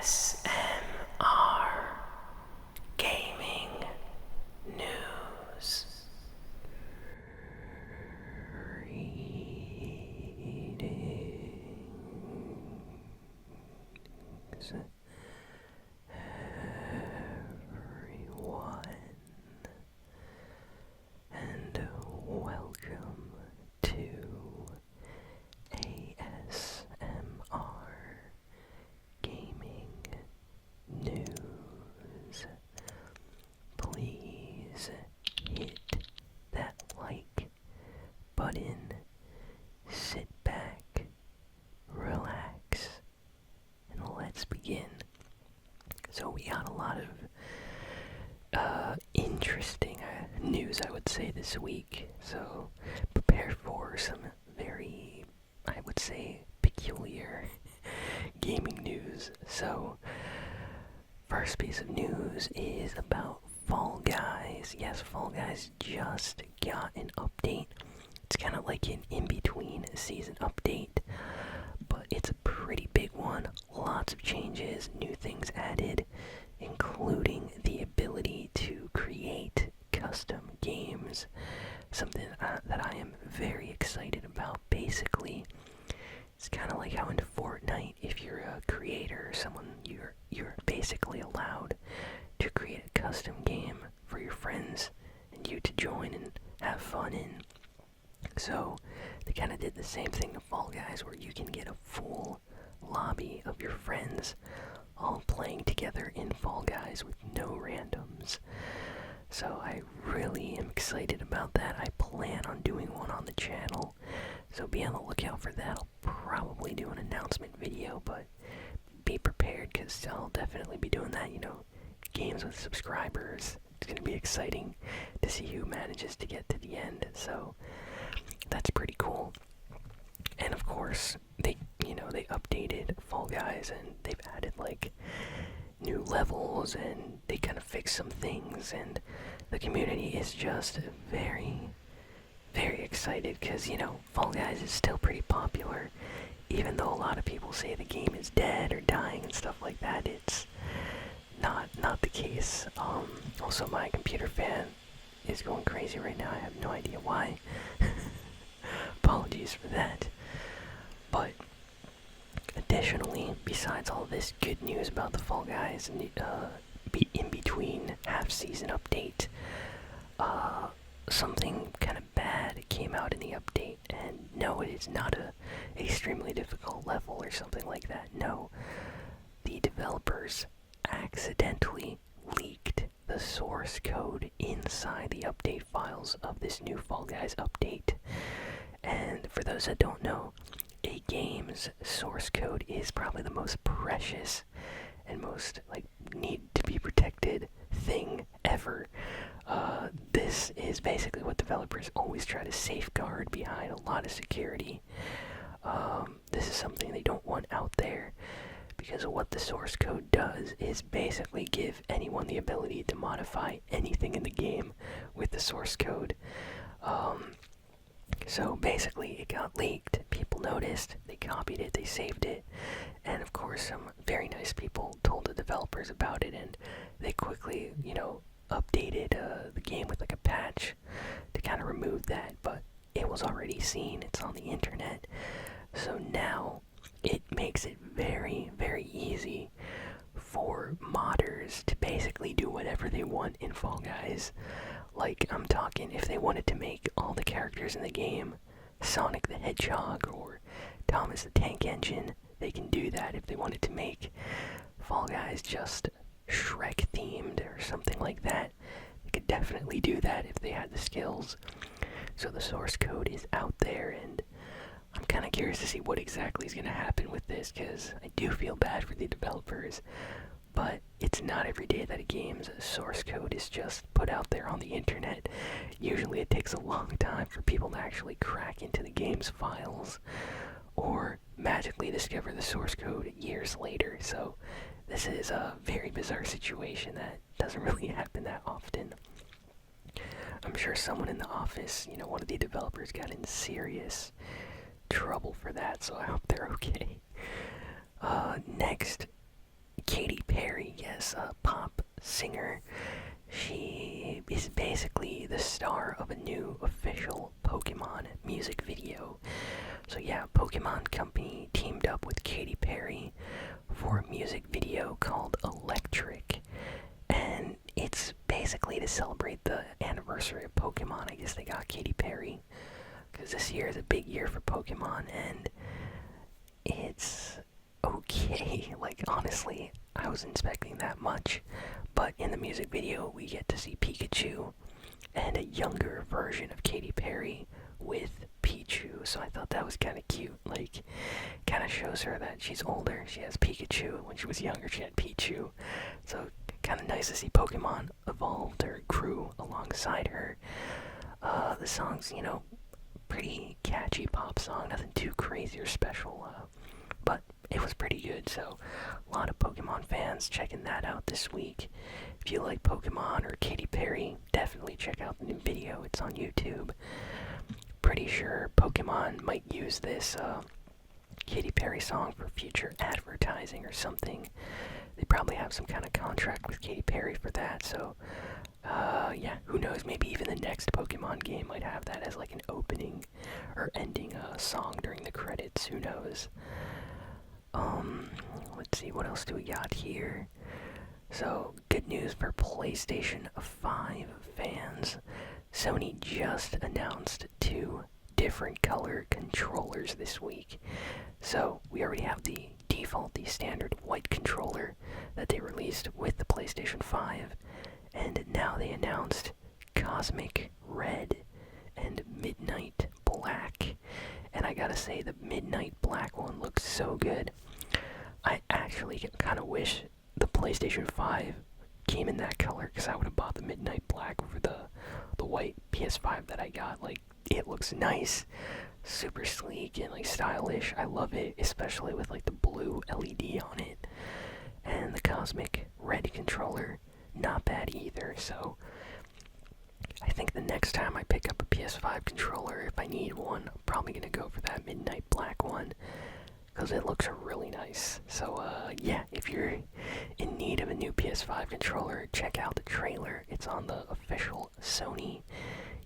ASMR Gaming News. Greetings, everyone, and welcome to ASMR Gaming News. Please hit that like button, sit back, relax, and let's begin. So we got a lot of interesting news, I would say, this week. So prepare for some very, I would say, peculiar gaming news. So first piece of news is about Fall Guys. Yes, Fall Guys just got an update. It's kind of like an in-between season update, but it's a pretty big one. Lots of changes, new things added, including the ability to create custom games. Something that I am very excited about. Basically, it's kind of like how in Fortnite, if you're a creator or someone, you're basically allowed to create a custom game for your friends and you to join and have fun in. So they kind of did the same thing to Fall Guys, where you can get a full lobby of your friends all playing together in Fall Guys with no randoms. So I really am excited about that. I plan on doing one on the channel, so be on the lookout for that. I'll probably do an announcement video, but be prepared because I'll definitely be doing that. You know, games with subscribers. It's going to be exciting to see who manages to get to the end. So that's pretty cool. And of course, they updated Fall Guys and they've added like new levels and they kind of fixed some things, and the community is just very, very excited because, Fall Guys is still pretty popular. Even though a lot of people say the game is dead or dying and stuff like that, it's not the case. Also, my computer fan is going crazy right now. I have no idea why. Apologies for that. But additionally, besides all this good news about the Fall Guys and the in-between half-season update, something kind of bad came out in the update. And no, it is not a extremely difficult level or something like that. No, the developers accidentally leaked the source code inside the update files of this new Fall Guys update. And for those that don't know, a game's source code is probably the most precious and most need to be protected thing ever. This is basically what developers always try to safeguard behind a lot of security. This is something they don't want out there, because what the source code does is basically give anyone the ability to modify anything in the game with the source code. So basically it got leaked, people noticed, they copied it, they saved it, and of course some very nice people told the developers about it, and they quickly, updated the game with a patch to kind of remove that. But it was already seen, it's on the internet, so now it makes it very, very easy for modders to basically do whatever they want in Fall Guys. Like, I'm talking, if they wanted to make all the characters in the game Sonic the Hedgehog or Thomas the Tank Engine, they can do that. If they wanted to make Fall Guys just Shrek themed or something like that, they could definitely do that if they had the skills. So the source code is out there, and I'm kind of curious to see what exactly is going to happen with this, because I do feel bad for the developers. But it's not every day that a game's source code is just put out there on the internet. Usually it takes a long time for people to actually crack into the game's files, or magically discover the source code years later. So this is a very bizarre situation that doesn't really happen that often. I'm sure someone in the office, one of the developers got in serious trouble for that, so I hope they're okay. Next, Katy singer. She is basically the star of a new official Pokemon music video. So yeah, Pokemon Company teamed up with Katy Perry for a music video called Electric. And it's basically to celebrate the anniversary of Pokemon. I guess they got Katy Perry because this year is a big year for Pokemon, and it's okay. Like, honestly, I wasn't expecting that much. But in the music video, we get to see Pikachu and a younger version of Katy Perry with Pichu. So I thought that was kind of cute. Like, kind of shows her that she's older. She has Pikachu. When she was younger, she had Pichu. So kind of nice to see Pokemon evolved or grew alongside her. The song's, pretty catchy pop song. Nothing too crazy or special. But it was pretty good, so a lot of Pokemon fans checking that out this week. If you like Pokemon or Katy Perry, definitely check out the new video. It's on YouTube. Pretty sure Pokemon might use this Katy Perry song for future advertising or something. They probably have some kind of contract with Katy Perry for that, so yeah, who knows, maybe even the next Pokemon game might have that as like an opening or ending song during the credits, who knows. Let's see, what else do we got here? So, good news for PlayStation 5 fans. Sony just announced 2 different color controllers this week. So, we already have the standard white controller that they released with the PlayStation 5. And now they announced Cosmic Red and Midnight Black. And I gotta say, the Midnight Black one looks so good. I actually kind of wish the PlayStation 5 came in that color, because I would have bought the Midnight Black over the white PS5 that I got. Like, it looks nice, super sleek and like stylish. I love it, especially with like the blue LED on it. And the Cosmic Red controller, not bad either. So I think the next time I pick up a PS5 controller, if I need one, I'm probably gonna go for that Midnight Black one, because it looks really nice. So yeah, if you're in need of a new PS5 controller, check out the trailer. It's on the official Sony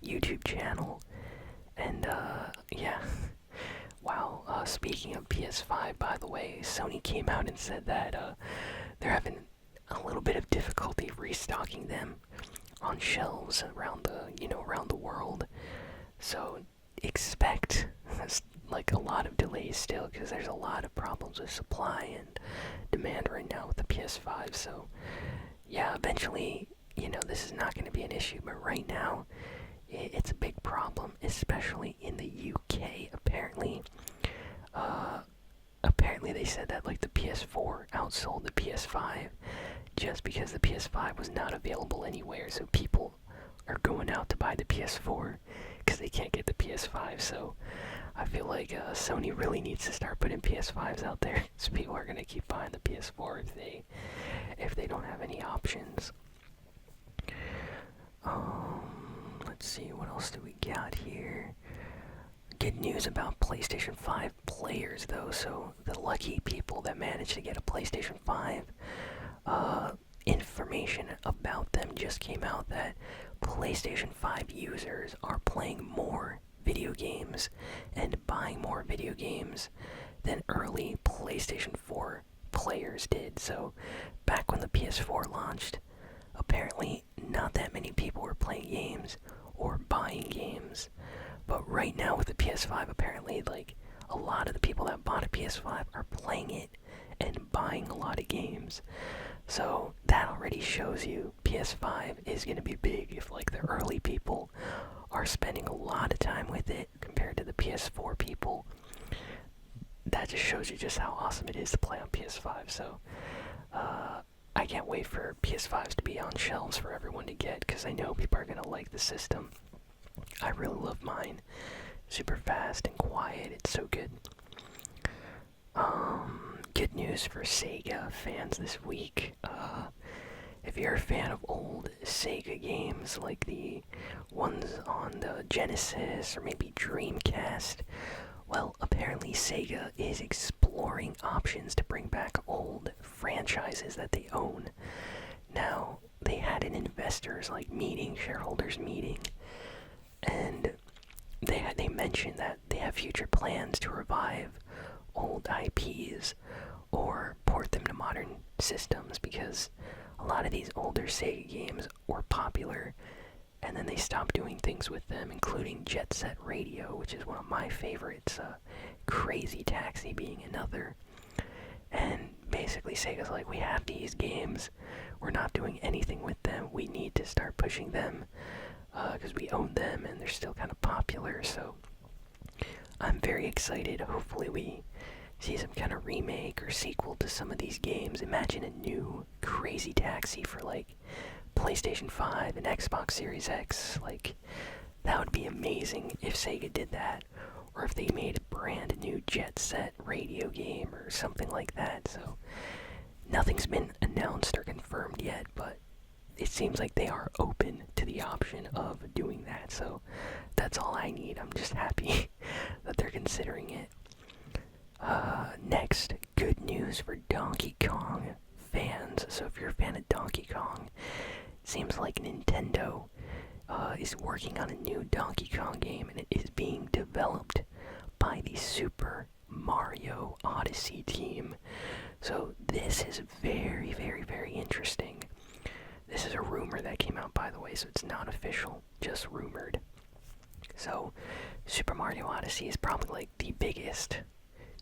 YouTube channel. And yeah, wow. Speaking of PS5, by the way, Sony came out and said that they're having a little bit of difficulty restocking them on shelves around the world. So expect like a lot of delays still, because there's a lot of problems with supply and demand right now with the PS5. So yeah, eventually, this is not going to be an issue, but right now it's a big problem, especially in the UK. Apparently they said that like the PS4 outsold the PS5 just because the PS5 was not available anywhere, so people are going out to buy the PS4 because they can't get the PS5. So I feel like Sony really needs to start putting PS5s out there, so people are gonna keep buying the PS4 if they don't have any options. Let's see, what else do we got here? Good news about PlayStation 5 players, though. So the lucky people that managed to get a PlayStation 5, information about them just came out that PlayStation 5 users are playing more video games and buying more video games than early PlayStation 4 players did. So back when the PS4 launched, apparently not that many people were playing games or buying games. But right now with the PS5, apparently like a lot of the people that bought a PS5 are playing it and buying a lot of games. So that already shows you PS5 is going to be big if like the early people are spending a lot of time with it compared to the PS4 people. That just shows you just how awesome it is to play on PS5. So I can't wait for PS5s to be on shelves for everyone to get, because I know people are going to like the system. I really love mine. Super fast and quiet. It's so good. Good news for Sega fans this week. If you're a fan of old Sega games, like the ones on the Genesis or maybe Dreamcast, well, apparently Sega is exploring options to bring back old franchises that they own. Now, they had an investors meeting, shareholders meeting, and they mentioned that they have future plans to revive old IPs or port them to modern systems, because a lot of these older Sega games were popular and then they stopped doing things with them, including Jet Set Radio, which is one of my favorites, Crazy Taxi being another. And basically Sega's like, we have these games, we're not doing anything with them, we need to start pushing them, because we own them and they're still kind of popular. So I'm very excited. Hopefully we see some kind of remake or sequel to some of these games. Imagine a new Crazy Taxi for PlayStation 5 and Xbox Series X. That would be amazing if Sega did that, or if they made a brand new Jet Set Radio game or something like that. So nothing's been announced or confirmed yet, but it seems like they are open to the option of doing that. So that's all I need. I'm just happy that they're considering it. Next, good news for Donkey Kong fans. So if you're a fan of Donkey Kong, it seems like Nintendo is working on a new Donkey Kong game, and it is being developed by the Super Mario Odyssey team. So this is very, very, very interesting. This is a rumor that came out, by the way, so it's not official, just rumored. So Super Mario Odyssey is probably the biggest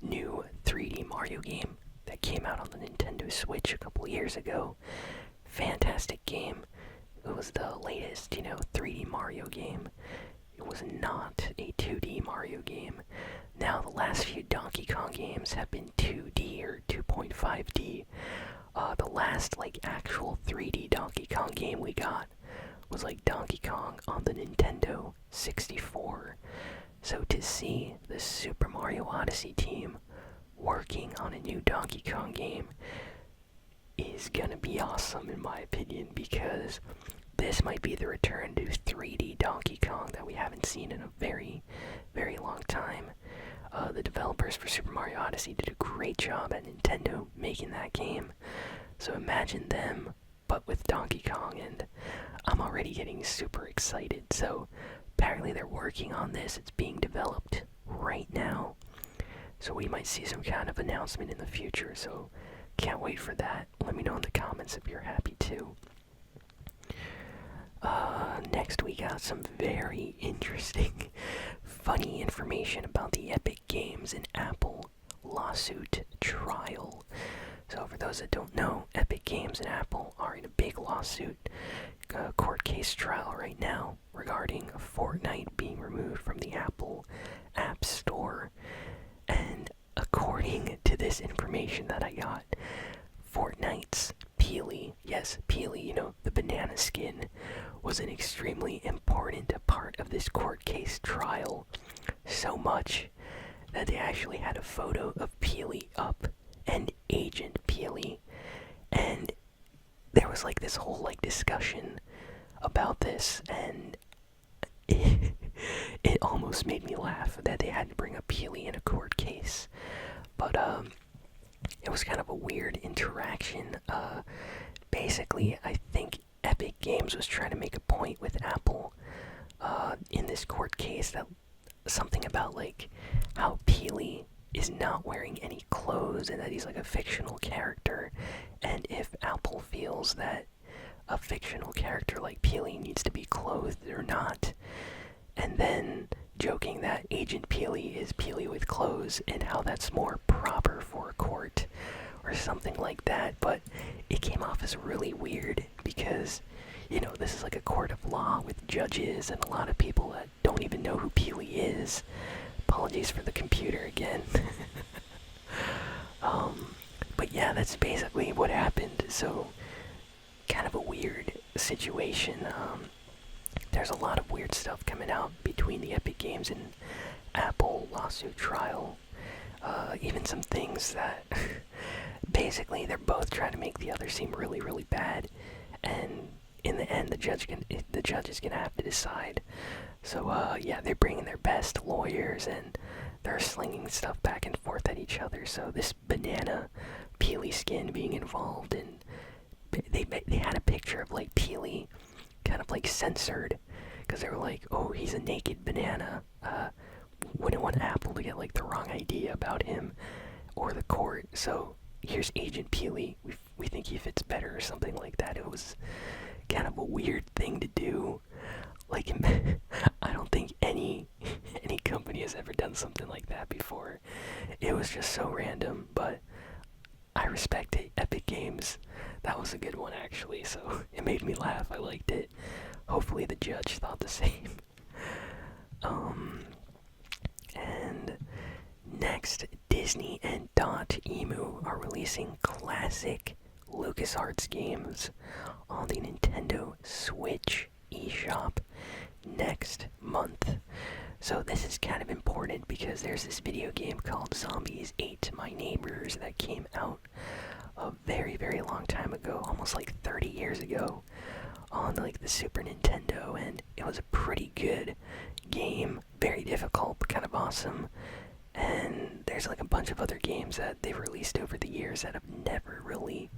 new 3D Mario game that came out on the Nintendo Switch a couple years ago. Fantastic game. It was the latest, 3D Mario game. It was not a 2D Mario game. Now, the last few Donkey Kong games have been 2D or 2.5D. The last, actual 3D Donkey Kong game we got was, Donkey Kong on the Nintendo 64. So to see the Super Mario Odyssey team working on a new Donkey Kong game is gonna be awesome, in my opinion, because this might be the return to 3D Donkey Kong that we haven't seen in a very, very long time. The developers for Super Mario Odyssey did a great job at Nintendo making that game. So imagine them, but with Donkey Kong, and I'm already getting super excited. So apparently they're working on this. It's being developed right now. So we might see some kind of announcement in the future. So can't wait for that. Let me know in the comments if you're happy too. Next we got some very interesting, funny information about the Epic Games and Apple lawsuit trial. So for those that don't know, Epic Games and Apple are in a big lawsuit, court case trial right now regarding Fortnite being removed from the Apple App Store. And according to this information that I got, Fortnite's Peely, yes, Peely, the banana skin, was an extremely important part of this court case trial. So much that they actually had a photo of Peely up and Agent Peely. And there was this whole discussion about this, and it almost made me laugh that they had to bring up Peely in a court case. But it was kind of a weird interaction. Basically, I think Epic Games was trying to make a point with Apple in this court case, that something about how Peely is not wearing any clothes and that he's a fictional character, and if Apple feels that a fictional character like Peely needs to be clothed or not, and then joking that Agent Peely is Peely with clothes and how that's more proper for a court or something like that. But it came off as really weird because, this is a court of law with judges and a lot of people that don't even know who Peely is. Apologies for the computer again. But yeah, that's basically what happened. So, kind of a weird situation. There's a lot of weird stuff coming out between the Epic Games and Apple lawsuit trial. Even some things that basically they're both trying to make the other seem really, really bad, and in the end the judge is gonna have to decide. So yeah, they're bringing their best lawyers and they're slinging stuff back and forth at each other. So this banana Peely skin being involved, and they had a picture of like Peely, kind of like censored, because they were like, oh, he's a naked banana. Wouldn't want Apple to get like the wrong idea about him or the court. So here's Agent Peely. We think he fits better or something like that. It was kind of a weird thing to do. Like, I don't think any company has ever done something like that before. It was just so random, but I respect it. Epic Games. That was a good one, actually, so it made me laugh. I liked it. Hopefully the judge thought the same. And next, Disney and Dotemu are releasing classic LucasArts games on the Nintendo Switch eShop next month. So this is kind of important because there's this video game called Zombies Ate My Neighbors that came out a very, very long time ago, almost like 30 years ago, on like the Super Nintendo, and it was a pretty good game, very difficult but kind of awesome. And there's like a bunch of other games that they've released over the years that have never really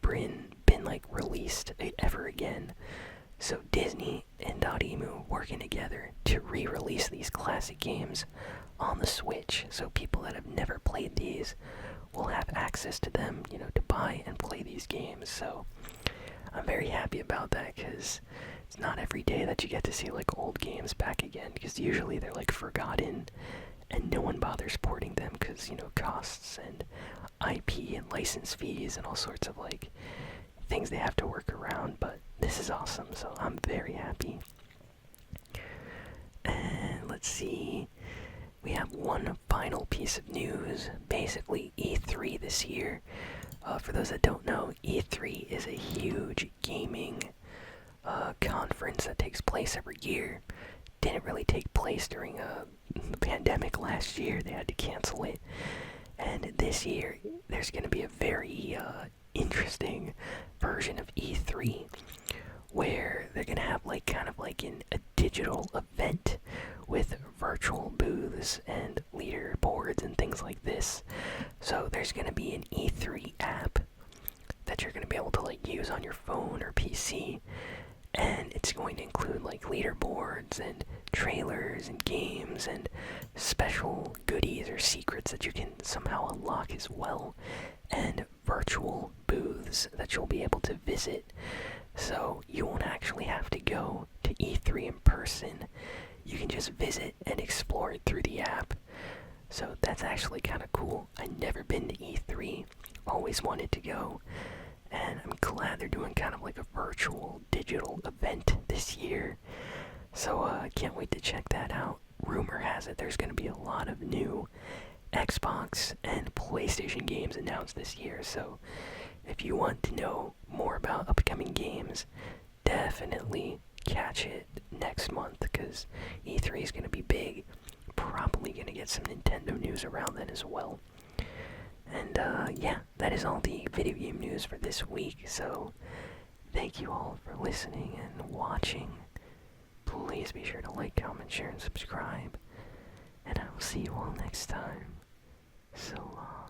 been like released ever again. So Disney and Dotemu working together to re-release these classic games on the Switch, so people that have never played these will have access to them, to buy and play these games. So I'm very happy about that, because it's not every day that you get to see like old games back again, because usually they're like forgotten and no one bothers porting them because, costs and IP and license fees and all sorts of like things they have to work around. But this is awesome, so I'm very happy. And let's see, we have one final piece of news. Basically, E3 this year. For those that don't know, E3 is a huge gaming conference that takes place every year. Didn't really take place during the pandemic last year. They had to cancel it. And this year, there's going to be a very interesting version of E3 where they're going to have like kind of like a digital event with virtual booths and leaderboards and things like this. So there's going to be an E3 app that you're going to be able to like use on your phone or PC, and it's going to include like leaderboards and trailers and games and special goodies or secrets that you can somehow unlock as well, and virtual booths that you'll be able to visit. So you won't actually have to go to E3 in person. You can just visit and explore it through the app. So that's actually kind of cool. I've never been to E3, always wanted to go, and I'm glad they're doing kind of like a virtual digital event this year. So I can't wait to check that out. Rumor has it there's going to be a lot of new Xbox and PlayStation games announced this year. So if you want to know more about upcoming games, definitely catch it next month, because E3 is going to be big. Probably going to get some Nintendo news around then as well. And yeah, that is all the video game news for this week. So thank you all for listening and watching. Please be sure to like, comment, share, and subscribe. And I will see you all next time. So long.